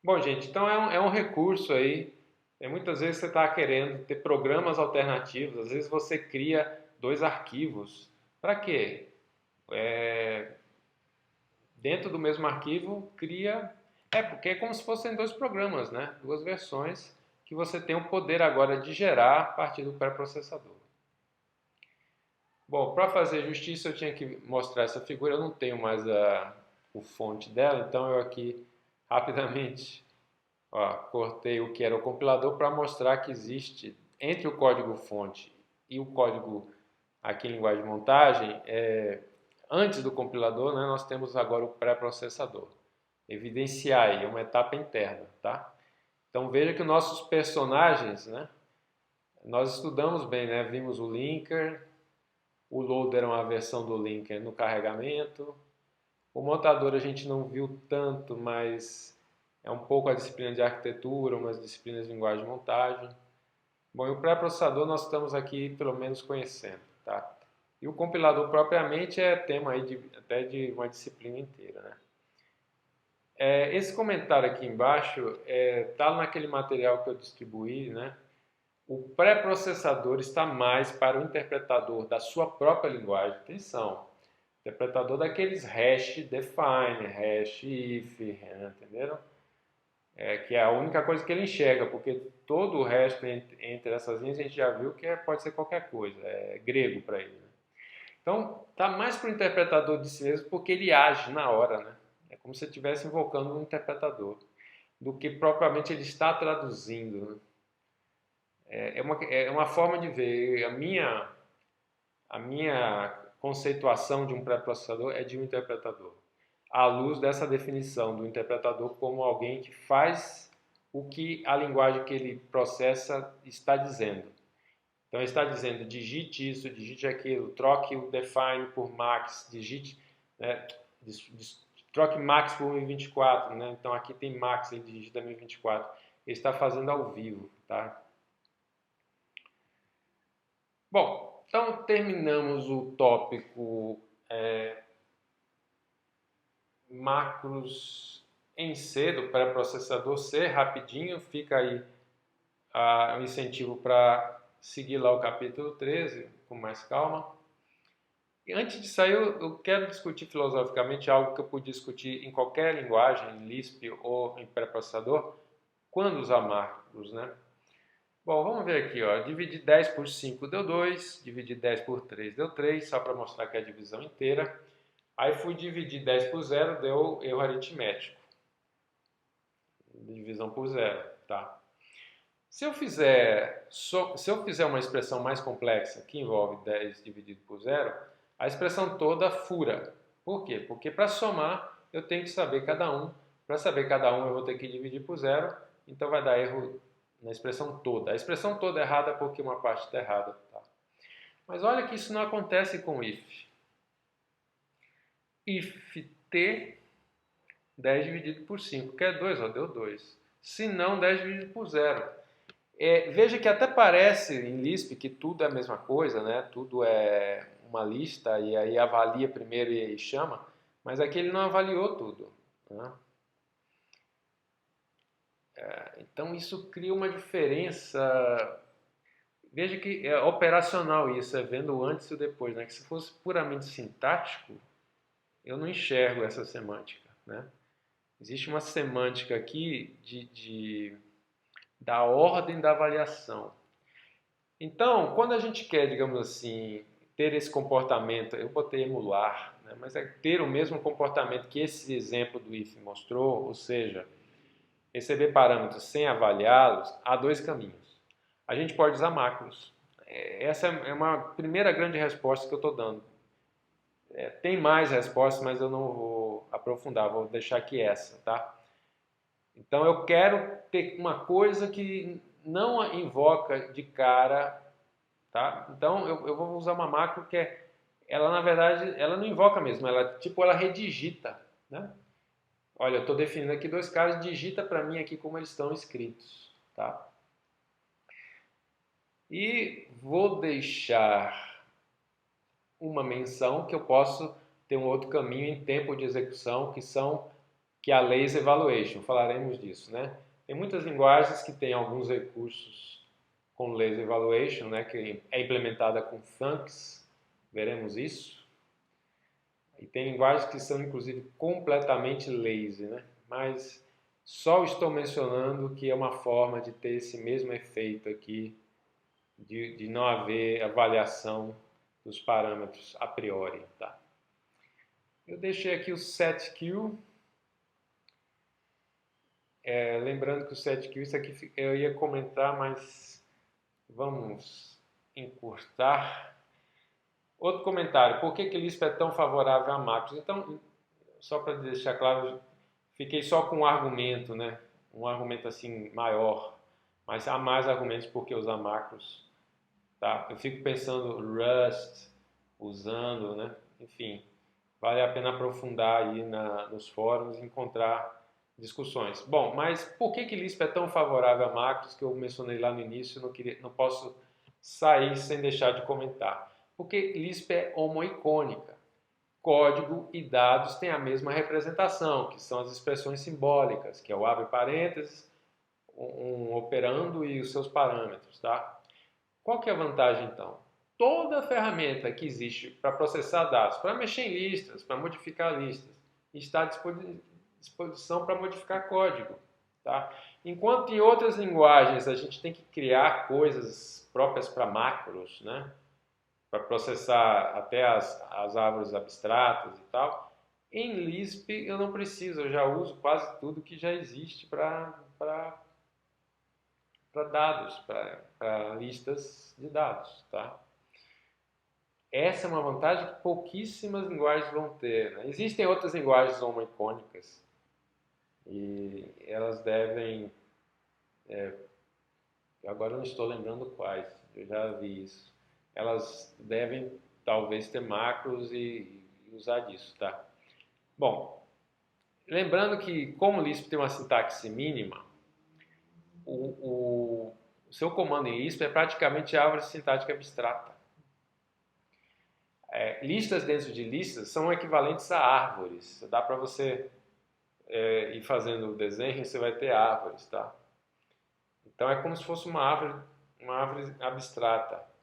Bom, gente, então é um recurso aí. Muitas vezes você está querendo ter programas alternativos, às vezes você cria dois arquivos. Para quê? Dentro do mesmo arquivo, cria... porque é como se fossem dois programas, né? Duas versões que você tem o poder agora de gerar a partir do pré-processador. Bom, para fazer justiça eu tinha que mostrar essa figura, eu não tenho mais o fonte dela, então eu aqui rapidamente cortei o que era o compilador para mostrar que existe entre o código fonte e o código aqui em linguagem de montagem, antes do compilador, né, nós temos agora o pré-processador. Evidenciar aí, é uma etapa interna, tá? Então veja que nossos personagens, né, nós estudamos bem, né? Vimos o linker, o loader é uma versão do linker no carregamento, o montador a gente não viu tanto, mas é um pouco a disciplina de arquitetura, umas disciplinas de linguagem de montagem. Bom, e o pré-processador nós estamos aqui pelo menos conhecendo, tá? E o compilador propriamente é tema aí até de uma disciplina inteira, né? Esse comentário aqui embaixo está naquele material que eu distribuí, né? O pré-processador está mais para o interpretador da sua própria linguagem. Atenção, interpretador daqueles hash define, hash if, entenderam? Que é a única coisa que ele enxerga, porque todo o resto entre essas linhas a gente já viu que pode ser qualquer coisa, é grego para ele. Né? Então, está mais para o interpretador de si mesmo porque ele age na hora, né? É como se estivesse invocando um interpretador, do que propriamente ele está traduzindo. Né? É uma forma de ver. A minha conceituação de um pré-processador é de um interpretador, à luz dessa definição do interpretador como alguém que faz o que a linguagem que ele processa está dizendo. Então ele está dizendo, digite isso, digite aquilo, troque o define por max, digite, né, troque max por 1024, né? Então aqui tem max, ele digita 1024. Ele está fazendo ao vivo, tá? Bom, então terminamos o tópico macros em C, do pré-processador C, rapidinho, fica aí o incentivo para seguir lá o capítulo 13 com mais calma. E antes de sair, eu quero discutir filosoficamente algo que eu pude discutir em qualquer linguagem, em Lisp ou em pré-processador, quando usar macros, né? Bom, vamos ver aqui, ó. Dividir 10 por 5 deu 2, dividir 10 por 3 deu 3, só para mostrar que é a divisão inteira. Aí fui dividir 10 por 0, deu erro aritmético. Divisão por 0, tá? Se eu fizer uma expressão mais complexa, que envolve 10 dividido por 0, a expressão toda fura. Por quê? Porque para somar, eu tenho que saber cada um. Para saber cada um, eu vou ter que dividir por 0, então vai dar erro na expressão toda. A expressão toda é errada porque uma parte está errada. Tá? Mas olha que isso não acontece com if. If t 10 dividido por 5, que é 2, ó, deu 2. Se não, 10 dividido por 0. Veja que até parece em Lisp que tudo é a mesma coisa, né? Tudo é uma lista e aí avalia primeiro e chama, mas aqui ele não avaliou tudo. Né? Então isso cria uma diferença. Veja que é operacional isso, é vendo o antes e o depois, né? Que se fosse puramente sintático, eu não enxergo essa semântica, né? Existe uma semântica aqui da ordem da avaliação. Então, quando a gente quer, digamos assim, ter esse comportamento, eu botei emular, né? Mas é ter o mesmo comportamento que esse exemplo do if mostrou, ou seja, receber parâmetros sem avaliá-los, há dois caminhos. A gente pode usar macros. Essa é uma primeira grande resposta que eu estou dando. Tem mais respostas, mas eu não vou aprofundar, vou deixar aqui essa, tá? Então eu quero ter uma coisa que não invoca de cara, tá? Então eu vou usar uma macro que ela na verdade, ela não invoca mesmo, ela redigita, né? Olha, eu estou definindo aqui dois caras, digita para mim aqui como eles estão escritos, tá? E vou deixar uma menção que eu posso ter um outro caminho em tempo de execução, que é a lazy evaluation, falaremos disso, né? Tem muitas linguagens que têm alguns recursos com lazy evaluation, né, que é implementada com funcs, veremos isso. E tem linguagens que são inclusive completamente lazy, né? Mas só estou mencionando que é uma forma de ter esse mesmo efeito aqui de não haver avaliação dos parâmetros a priori, tá? Eu deixei aqui o setQ. Lembrando que o setQ, isso aqui eu ia comentar, mas vamos encurtar. Outro comentário, por que Lisp é tão favorável a macros? Então, só para deixar claro, fiquei só com um argumento, né? Um argumento assim maior, mas há mais argumentos por que usar macros, tá? Eu fico pensando Rust, usando, né? Enfim, vale a pena aprofundar aí nos fóruns e encontrar discussões. Bom, mas por que Lisp é tão favorável a macros que eu mencionei lá no início? Não posso sair sem deixar de comentar. Porque Lisp é homoicônica. Código e dados têm a mesma representação, que são as expressões simbólicas, que é o abre parênteses, um operando e os seus parâmetros, tá? Qual que é a vantagem então? Toda ferramenta que existe para processar dados, para mexer em listas, para modificar listas, está à disposição para modificar código, tá? Enquanto em outras linguagens a gente tem que criar coisas próprias para macros, né? Para processar até as árvores abstratas e tal. Em Lisp eu não preciso, eu já uso quase tudo que já existe para dados, para listas de dados, tá? Essa é uma vantagem que pouquíssimas linguagens vão ter, né? Existem outras linguagens homoicônicas e elas devem, agora eu não estou lembrando quais, eu já vi isso. Elas devem talvez ter macros e usar disso, tá? Bom, lembrando que como o Lisp tem uma sintaxe mínima, o seu comando em Lisp é praticamente árvore sintática abstrata. Listas dentro de listas são equivalentes a árvores. Dá para você ir fazendo o desenho, você vai ter árvores, tá? Então é como se fosse uma árvore abstrata.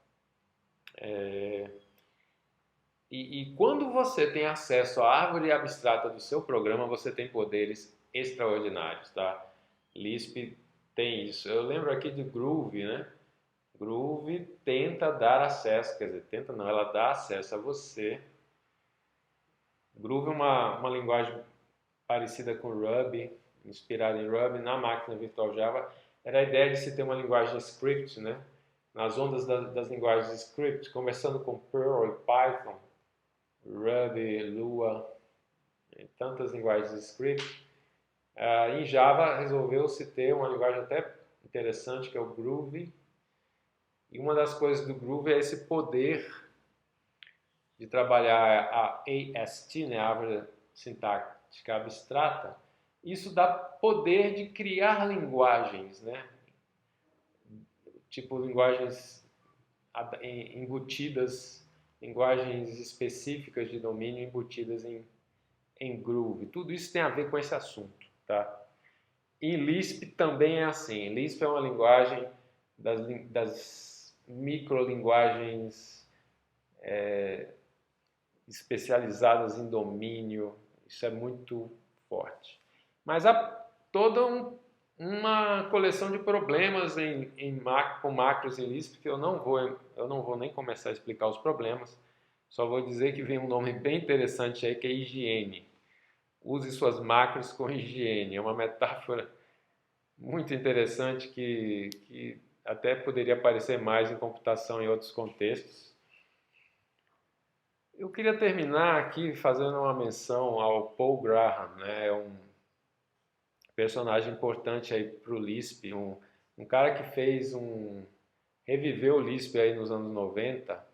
E quando você tem acesso à árvore abstrata do seu programa, você tem poderes extraordinários, tá? Lisp tem isso. Eu lembro aqui de Groove, né? Groove tenta dar acesso, quer dizer, tenta não, ela dá acesso a você. Groove é uma linguagem parecida com Ruby, inspirada em Ruby, na máquina virtual Java. Era a ideia de se ter uma linguagem script, né? Nas ondas das linguagens script, conversando com Perl e Python, Ruby, Lua, e tantas linguagens script. Em Java resolveu-se ter uma linguagem até interessante, que é o Groove. E uma das coisas do Groove é esse poder de trabalhar a AST, né, a árvore sintática abstrata. Isso dá poder de criar linguagens, né? Tipo linguagens embutidas, linguagens específicas de domínio embutidas em Groove. Tudo isso tem a ver com esse assunto, tá? em Lisp também é assim. Lisp é uma linguagem das microlinguagens especializadas em domínio. Isso é muito forte. Mas há toda uma coleção de problemas com macros em Lisp que eu não vou nem começar a explicar os problemas. Só vou dizer que vem um nome bem interessante aí que é higiene. Use suas macros com higiene. É uma metáfora muito interessante que até poderia aparecer mais em computação em outros contextos. Eu queria terminar aqui fazendo uma menção ao Paul Graham, né? É um personagem importante aí para o Lisp, um cara que reviveu o Lisp aí nos anos 90.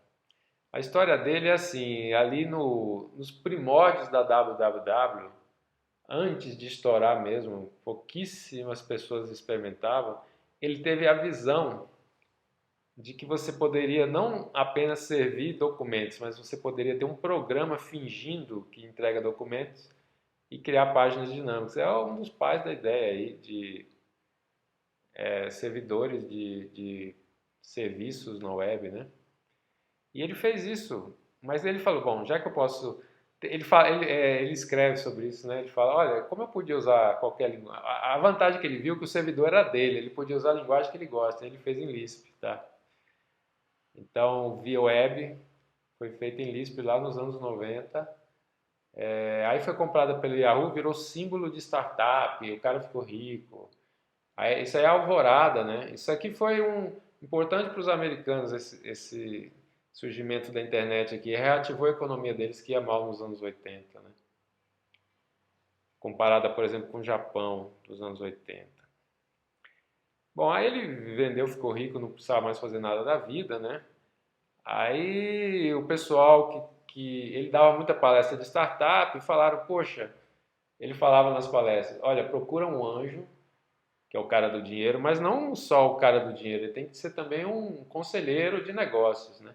A história dele é assim, ali nos primórdios da www, antes de estourar mesmo, pouquíssimas pessoas experimentavam, ele teve a visão de que você poderia não apenas servir documentos, mas você poderia ter um programa fingindo que entrega documentos e criar páginas dinâmicas. É um dos pais da ideia aí de servidores de serviços na web, né? E ele fez isso, mas ele falou, bom, já que eu posso... Ele escreve sobre isso, né? Ele fala, olha, como eu podia usar qualquer linguagem... A vantagem que ele viu é que o servidor era dele, ele podia usar a linguagem que ele gosta, ele fez em Lisp, tá? Então, via web, foi feito em Lisp lá nos anos 90. Aí foi comprada pelo Yahoo, virou símbolo de startup, o cara ficou rico. Isso aí é alvorada, né? Isso aqui foi importante para os americanos, esse surgimento da internet aqui. Reativou a economia deles, que ia mal nos anos 80, né? Comparada, por exemplo, com o Japão dos anos 80. Bom, aí ele vendeu, ficou rico, não precisava mais fazer nada da vida, né? Aí o pessoal que ele dava muita palestra de startup e falaram, poxa, ele falava nas palestras, olha, procura um anjo, que é o cara do dinheiro, mas não só o cara do dinheiro, ele tem que ser também um conselheiro de negócios, né?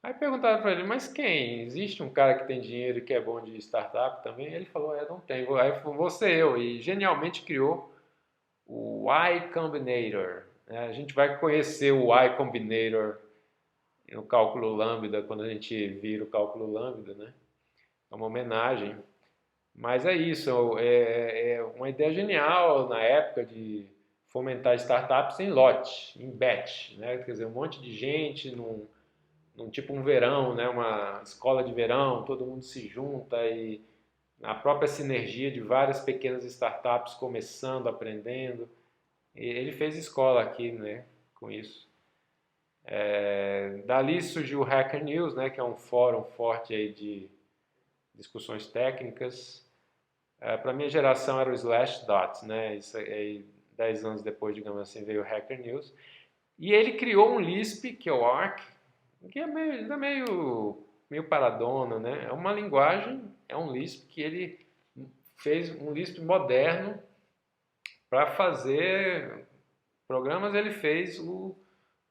Aí perguntaram para ele, mas quem? Existe um cara que tem dinheiro e que é bom de startup também? Ele falou, não tem. Aí vou ser eu. E genialmente criou o Y Combinator, né? A gente vai conhecer o Y Combinator no cálculo lambda, quando a gente vira o cálculo lambda, né? É uma homenagem. Mas é isso, é uma ideia genial na época de fomentar startups em lote, em batch, né? Quer dizer, um monte de gente num tipo um verão, né? Uma escola de verão, todo mundo se junta e a própria sinergia de várias pequenas startups começando, aprendendo. E ele fez escola aqui, né? Com isso. Dali surgiu o Hacker News, né? Que é um fórum forte aí de discussões técnicas. Para minha geração era o Slashdot, né? Isso aí, 10 anos depois, digamos assim, veio o Hacker News. E ele criou um Lisp, que é o Arc, que é meio paradona, né? É uma linguagem, é um Lisp que ele fez um Lisp moderno para fazer programas. Ele fez o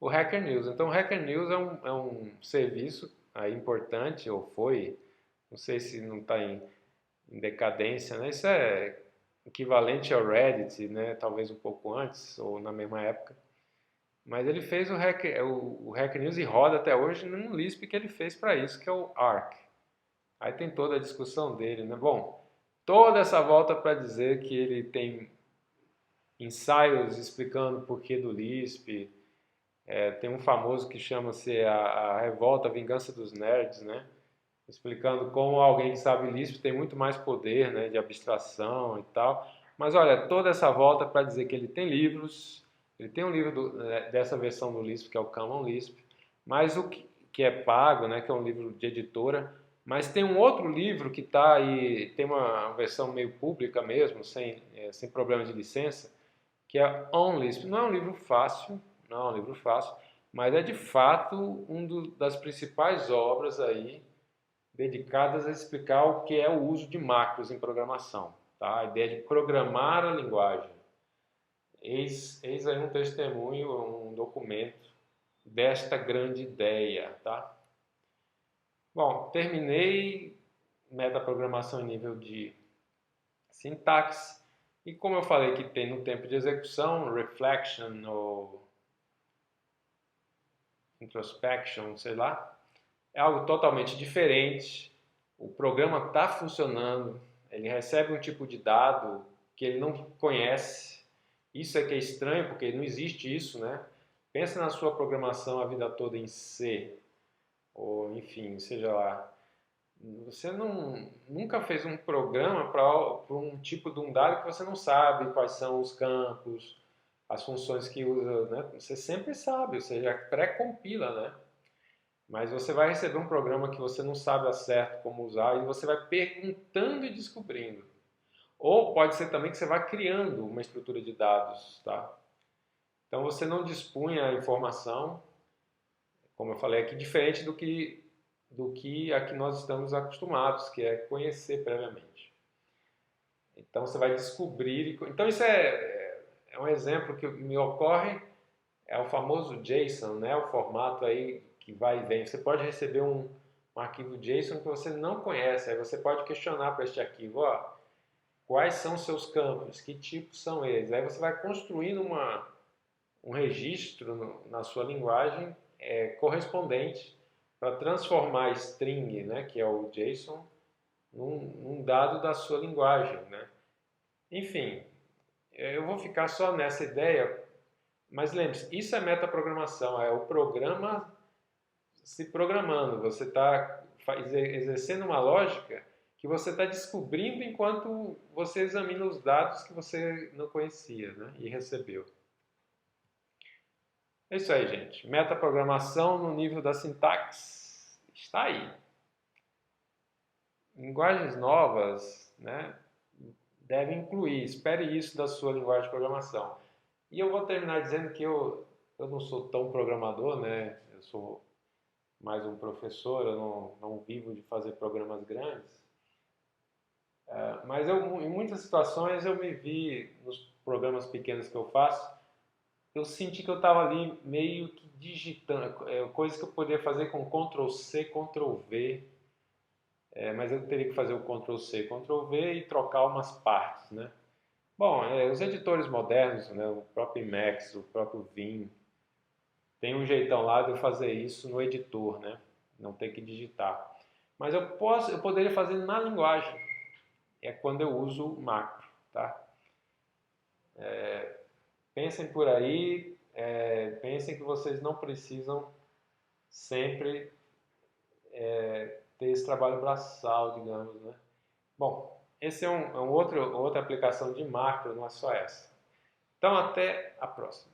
Hacker News. Então, o Hacker News é um serviço aí importante, ou foi, não sei se não está em decadência, né? Isso é equivalente ao Reddit, né? Talvez um pouco antes ou na mesma época. Mas ele fez o Hacker News e roda até hoje num Lisp que ele fez para isso, que é o Arc. Aí tem toda a discussão dele, né? Bom, toda essa volta para dizer que ele tem ensaios explicando o porquê do Lisp. Tem um famoso que chama-se a Revolta, a Vingança dos Nerds, né? Explicando como alguém que sabe Lisp tem muito mais poder, né, de abstração e tal. Mas olha, toda essa volta para dizer que ele tem livros, ele tem um livro dessa versão do Lisp, que é o Common Lisp, mas que é pago, né, que é um livro de editora, mas tem um outro livro que está aí, tem uma versão meio pública mesmo, sem problema de licença, que é OnLisp. Não é um livro fácil, não é um livro fácil, mas é de fato das principais obras aí dedicadas a explicar o que é o uso de macros em programação, tá? A ideia de programar a linguagem. Eis aí um testemunho, um documento desta grande ideia, tá? Bom, terminei metaprogramação em nível de sintaxe. E como eu falei que tem no tempo de execução, reflection ou introspection, sei lá, é algo totalmente diferente. O programa está funcionando, ele recebe um tipo de dado que ele não conhece. Isso é que é estranho, porque não existe isso, né? Pensa na sua programação a vida toda em C, ou enfim, seja lá. Você nunca fez um programa para um tipo de um dado que você não sabe quais são os campos, as funções que usa, né? Você sempre sabe, você já pré-compila, né? Mas você vai receber um programa que você não sabe ao certo como usar e você vai perguntando e descobrindo. Ou pode ser também que você vai criando uma estrutura de dados, tá? Então você não dispunha a informação, como eu falei aqui, diferente do que a que nós estamos acostumados, que é conhecer previamente. Então você vai descobrir. Então isso é um exemplo que me ocorre, é o famoso JSON, né? O formato aí que vai e vem. Você pode receber um arquivo JSON que você não conhece, aí você pode questionar para este arquivo, ó, quais são os seus campos, que tipos são eles. Aí você vai construindo um registro na sua linguagem correspondente para transformar string, né, que é o JSON, num dado da sua linguagem, né? Enfim, eu vou ficar só nessa ideia, mas lembre-se, isso é metaprogramação, é o programa se programando, você está exercendo uma lógica que você está descobrindo enquanto você examina os dados que você não conhecia, né, e recebeu. É isso aí, gente. Metaprogramação no nível da sintaxe está aí. Linguagens novas, né, devem incluir. Espere isso da sua linguagem de programação. E eu vou terminar dizendo que eu não sou tão programador, né? Eu sou mais um professor, eu não vivo de fazer programas grandes. Mas em muitas situações eu me vi nos programas pequenos que eu faço, eu senti que eu estava ali meio que digitando, coisas que eu poderia fazer com Ctrl C, Ctrl V, mas eu teria que fazer o Ctrl C, Ctrl V e trocar umas partes, né? Bom, os editores modernos, né, o próprio Emacs, o próprio Vim, tem um jeitão lá de eu fazer isso no editor, né? Não ter que digitar. Mas eu poderia fazer na linguagem. É quando eu uso o macro, tá? Pensem por aí, pensem que vocês não precisam sempre ter esse trabalho braçal, digamos, né? Bom, esse é outra aplicação de macro, não é só essa. Então, até a próxima.